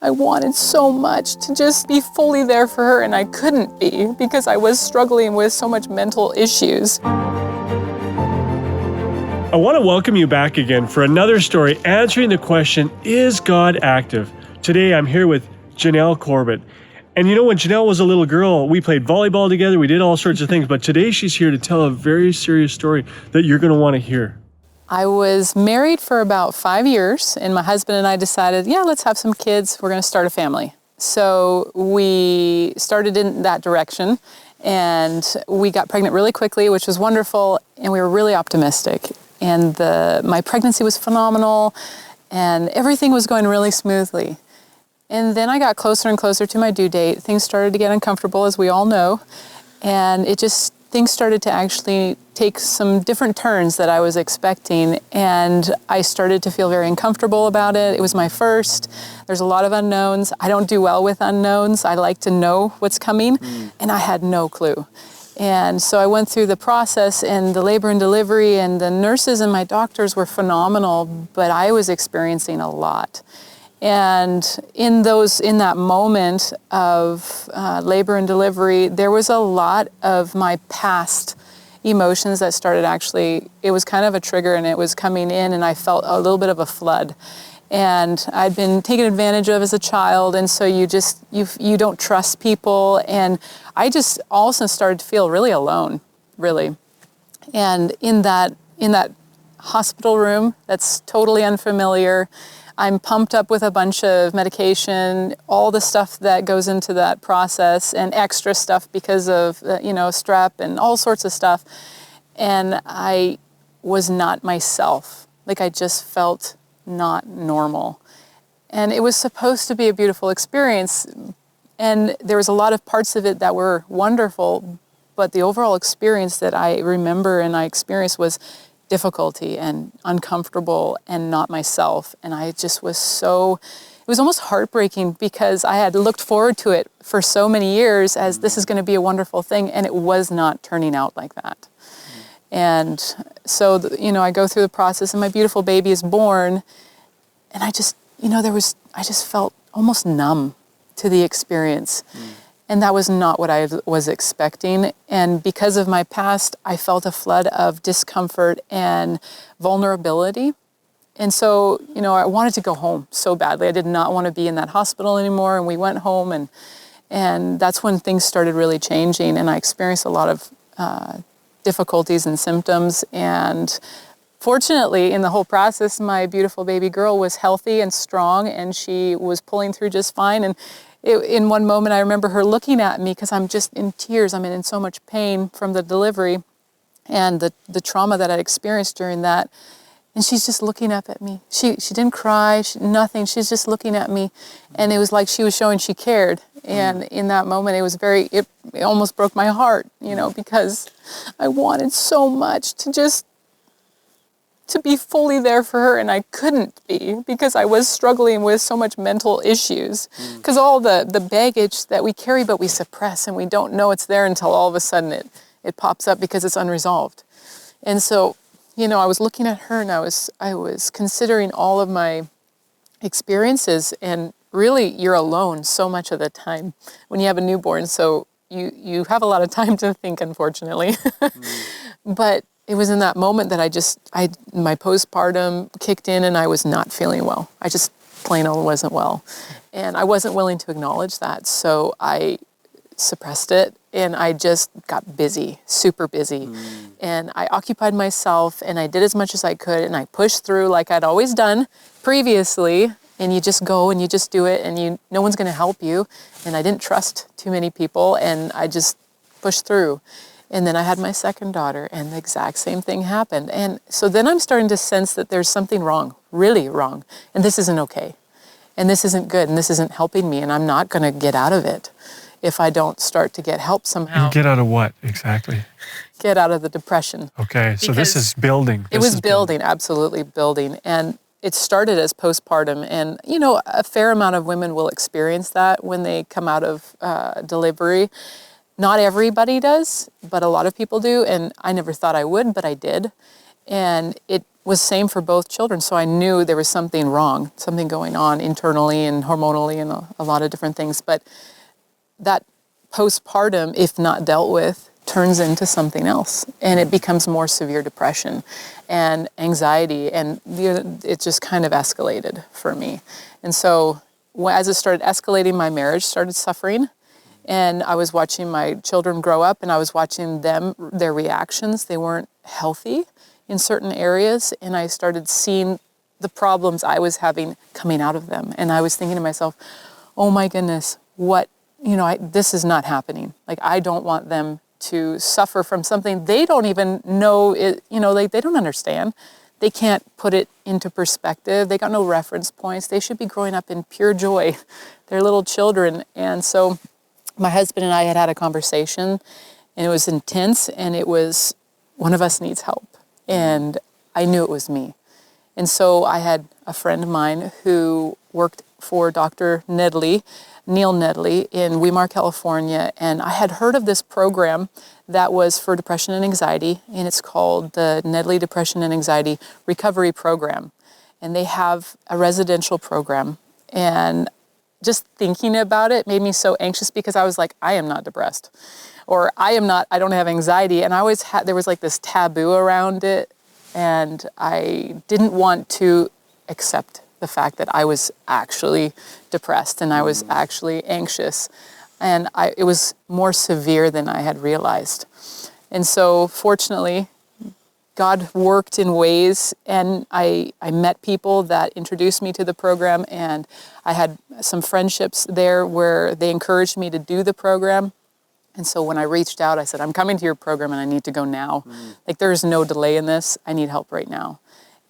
I wanted so much to just be fully there for her, and I couldn't be because I was struggling with so much mental issues. I want to welcome you back again for another story answering the question, is God active? Today I'm here with Janelle Corbett. And you know, when Janelle was a little girl, we played volleyball together, we did all sorts of things, but today she's here to tell a very serious story that you're going to want to hear. I was married for about 5 years, and my husband and I decided, let's have some kids. We're going to start a family. So we started in that direction, and we got pregnant really quickly, which was wonderful, and we were really optimistic. And my pregnancy was phenomenal, and everything was going really smoothly. And then I got closer and closer to my due date. Things started to get uncomfortable, as we all know, and things started to actually take some different turns that I was expecting, and I started to feel very uncomfortable about it. It was my first. There's a lot of unknowns. I don't do well with unknowns. I like to know what's coming, and I had no clue. And so I went through the process and the labor and delivery, and the nurses and my doctors were phenomenal, but I was experiencing a lot. And in that moment of labor and delivery, there was a lot of my past emotions that started it was kind of a trigger, and it was coming in, and I felt a little bit of a flood. And I'd been taken advantage of as a child, and so you don't trust people, and I just all of a sudden started to feel really alone, really. And in that hospital room that's totally unfamiliar, I'm pumped up with a bunch of medication, all the stuff that goes into that process, and extra stuff because of, strep and all sorts of stuff. And I was not myself. Like, I just felt not normal. And it was supposed to be a beautiful experience. And there was a lot of parts of it that were wonderful, but the overall experience that I remember and I experienced was difficulty and uncomfortable and not myself. And I just it was almost heartbreaking because I had looked forward to it for so many years as this is going to be a wonderful thing, and it was not turning out like that. And so, I go through the process, and my beautiful baby is born, and I just felt almost numb to the experience. And that was not what I was expecting. And because of my past, I felt a flood of discomfort and vulnerability. And so, I wanted to go home so badly. I did not want to be in that hospital anymore. And we went home, and that's when things started really changing. And I experienced a lot of difficulties and symptoms. And fortunately, in the whole process, my beautiful baby girl was healthy and strong, and she was pulling through just fine. And in one moment, I remember her looking at me because I'm just in tears. I'm in so much pain from the delivery and the trauma that I'd experienced during that. And she's just looking up at me. She didn't cry, nothing. She's just looking at me. And it was like she was showing she cared. And in that moment, it almost broke my heart, because I wanted so much to be fully there for her, and I couldn't be because I was struggling with so much mental issues. Because all the baggage that we carry but we suppress, and we don't know it's there until all of a sudden it pops up because it's unresolved. And so, I was looking at her, and I was considering all of my experiences, and really you're alone so much of the time when you have a newborn, so you have a lot of time to think, unfortunately. But it was in that moment that my postpartum kicked in, and I was not feeling well. I just plain old wasn't well. And I wasn't willing to acknowledge that. So I suppressed it, and I just got busy, super busy. And I occupied myself, and I did as much as I could, and I pushed through like I'd always done previously. And you just go and you just do it, and no one's going to help you. And I didn't trust too many people, and I just pushed through. And then I had my second daughter, and the exact same thing happened. And so then I'm starting to sense that there's something wrong, really wrong, and this isn't okay. And this isn't good, and this isn't helping me, and I'm not going to get out of it if I don't start to get help somehow. And get out of what, exactly? Get out of the depression. Okay, so this is building. It was building, absolutely building. And it started as postpartum, and a fair amount of women will experience that when they come out of delivery. Not everybody does, but a lot of people do, and I never thought I would, but I did. And it was same for both children. So I knew there was something wrong, something going on internally and hormonally and a lot of different things. But that postpartum, if not dealt with, turns into something else. And it becomes more severe depression and anxiety. And it just kind of escalated for me. And so as it started escalating, my marriage started suffering. And I was watching my children grow up, and I was watching their reactions. They weren't healthy in certain areas, and I started seeing the problems I was having coming out of them. And I was thinking to myself, oh my goodness, this is not happening. Like, I don't want them to suffer from something they don't even know, they don't understand. They can't put it into perspective. They got no reference points. They should be growing up in pure joy. They're little children. And so my husband and I had a conversation, and it was intense, and it was, one of us needs help. And I knew it was me. And so I had a friend of mine who worked for Dr. Nedley, Neil Nedley, in Weimar, California. And I had heard of this program that was for depression and anxiety, and it's called the Nedley Depression and Anxiety Recovery Program. And they have a residential program. And just thinking about it made me so anxious, because I was like, I am not depressed, or I don't have anxiety. And I always there was like this taboo around it. And I didn't want to accept the fact that I was actually depressed and I was actually anxious. And it was more severe than I had realized. And so fortunately, God worked in ways, and I met people that introduced me to the program, and I had some friendships there where they encouraged me to do the program. And so when I reached out, I said, I'm coming to your program and I need to go now. Like, there is no delay in this. I need help right now.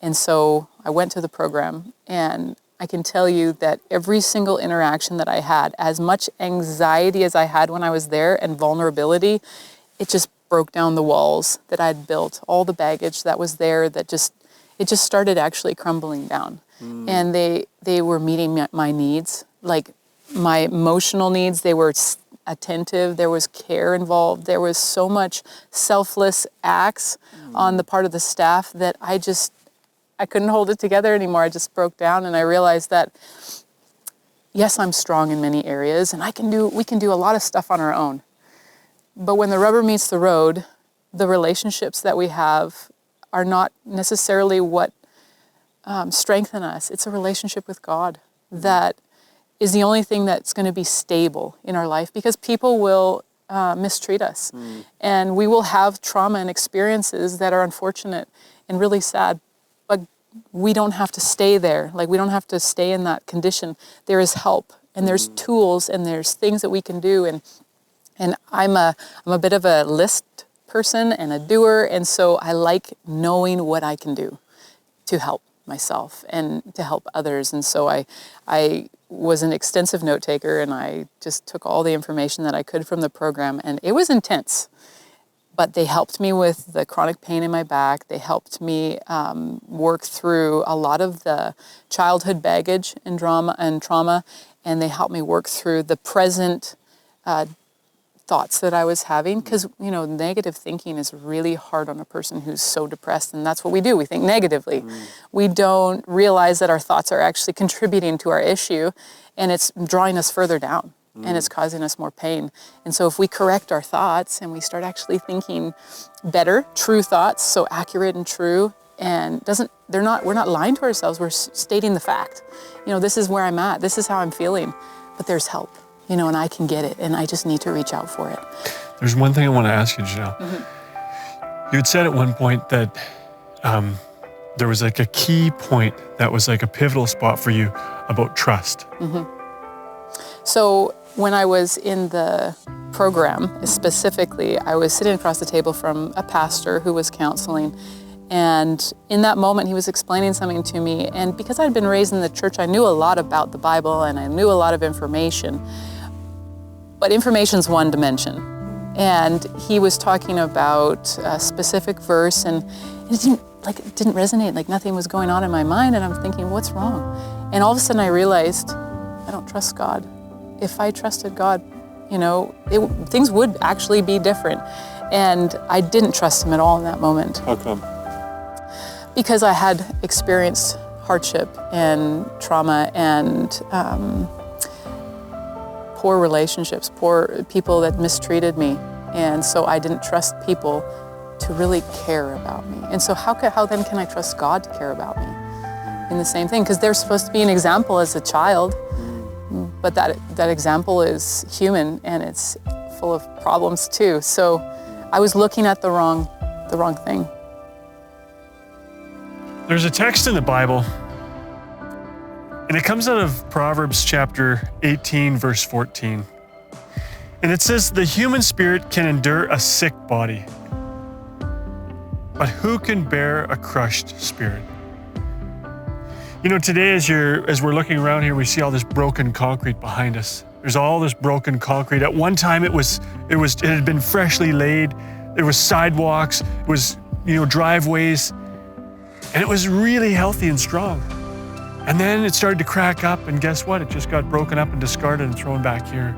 And so I went to the program, and I can tell you that every single interaction that I had, as much anxiety as I had when I was there and vulnerability, it just broke down the walls that I'd built, all the baggage that was there, it just started actually crumbling down. And they were meeting my needs, like my emotional needs. They were attentive. There was care involved. There was so much selfless acts on the part of the staff that I couldn't hold it together anymore. I just broke down, and I realized that, yes, I'm strong in many areas, and we can do a lot of stuff on our own. But when the rubber meets the road, the relationships that we have are not necessarily what strengthen us. It's a relationship with God that is the only thing that's going to be stable in our life, because people will mistreat us. And we will have trauma and experiences that are unfortunate and really sad, but we don't have to stay there. Like, we don't have to stay in that condition. There is help, and there's tools, and there's things that we can do. And I'm a bit of a list person and a doer, and so I like knowing what I can do to help myself and to help others. And so I was an extensive note taker, and I just took all the information that I could from the program, and it was intense. But they helped me with the chronic pain in my back. They helped me work through a lot of the childhood baggage and trauma, and they helped me work through the present thoughts that I was having, because negative thinking is really hard on a person who's so depressed, and that's what we do. We think negatively. We don't realize that our thoughts are actually contributing to our issue, and it's drawing us further down, and it's causing us more pain. And so if we correct our thoughts and we start actually thinking better, true thoughts, so accurate and true, and we're not lying to ourselves, we're stating the fact. This is where I'm at, this is how I'm feeling, but there's help. And I can get it, and I just need to reach out for it. There's one thing I want to ask you, Janelle. You had said at one point that there was like a key point that was like a pivotal spot for you about trust. So when I was in the program, specifically, I was sitting across the table from a pastor who was counseling. And in that moment, he was explaining something to me. And because I'd been raised in the church, I knew a lot about the Bible, and I knew a lot of information. But information's one dimension. And he was talking about a specific verse, and it didn't resonate, like nothing was going on in my mind. And I'm thinking, what's wrong? And all of a sudden I realized, I don't trust God. If I trusted God, things would actually be different. And I didn't trust him at all in that moment. How come? because I had experienced hardship and trauma and poor relationships, poor people that mistreated me. And so I didn't trust people to really care about me. And so how then can I trust God to care about me in the same thing? Because they're supposed to be an example as a child, but that example is human and it's full of problems too. So I was looking at the wrong thing. There's a text in the Bible, and it comes out of Proverbs chapter 18, verse 14. And it says, the human spirit can endure a sick body, but who can bear a crushed spirit? You know, today as we're looking around here, we see all this broken concrete behind us. There's all this broken concrete. At one time it had been freshly laid. There was sidewalks, it was, driveways, and it was really healthy and strong. And then it started to crack up, and guess what? It just got broken up and discarded and thrown back here.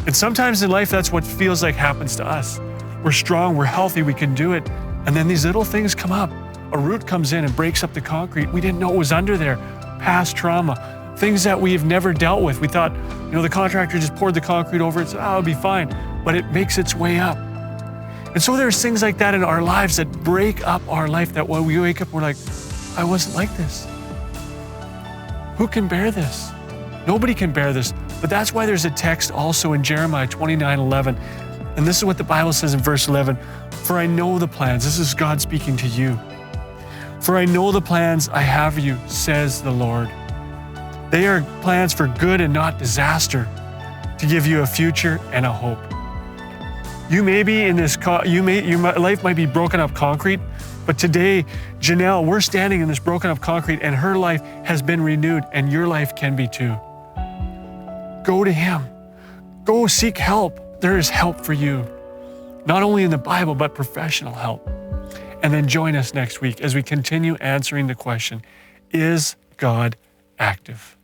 And sometimes in life, that's what feels like happens to us. We're strong, we're healthy, we can do it. And then these little things come up. A root comes in and breaks up the concrete. We didn't know it was under there. Past trauma, things that we've never dealt with. We thought, the contractor just poured the concrete over it, so it'll be fine. But it makes its way up. And so there's things like that in our lives that break up our life, that when we wake up, we're like, I wasn't like this. Who can bear this? Nobody can bear this. But that's why there's a text also in Jeremiah 29:11. And this is what the Bible says in verse 11. For I know the plans. This is God speaking to you. For I know the plans I have for you, says the Lord. They are plans for good and not disaster, to give you a future and a hope. You may be in this, your life might be broken up concrete, but today, Janelle, we're standing in this broken up concrete and her life has been renewed and your life can be too. Go to Him. Go seek help. There is help for you. Not only in the Bible, but professional help. And then join us next week as we continue answering the question, is God active?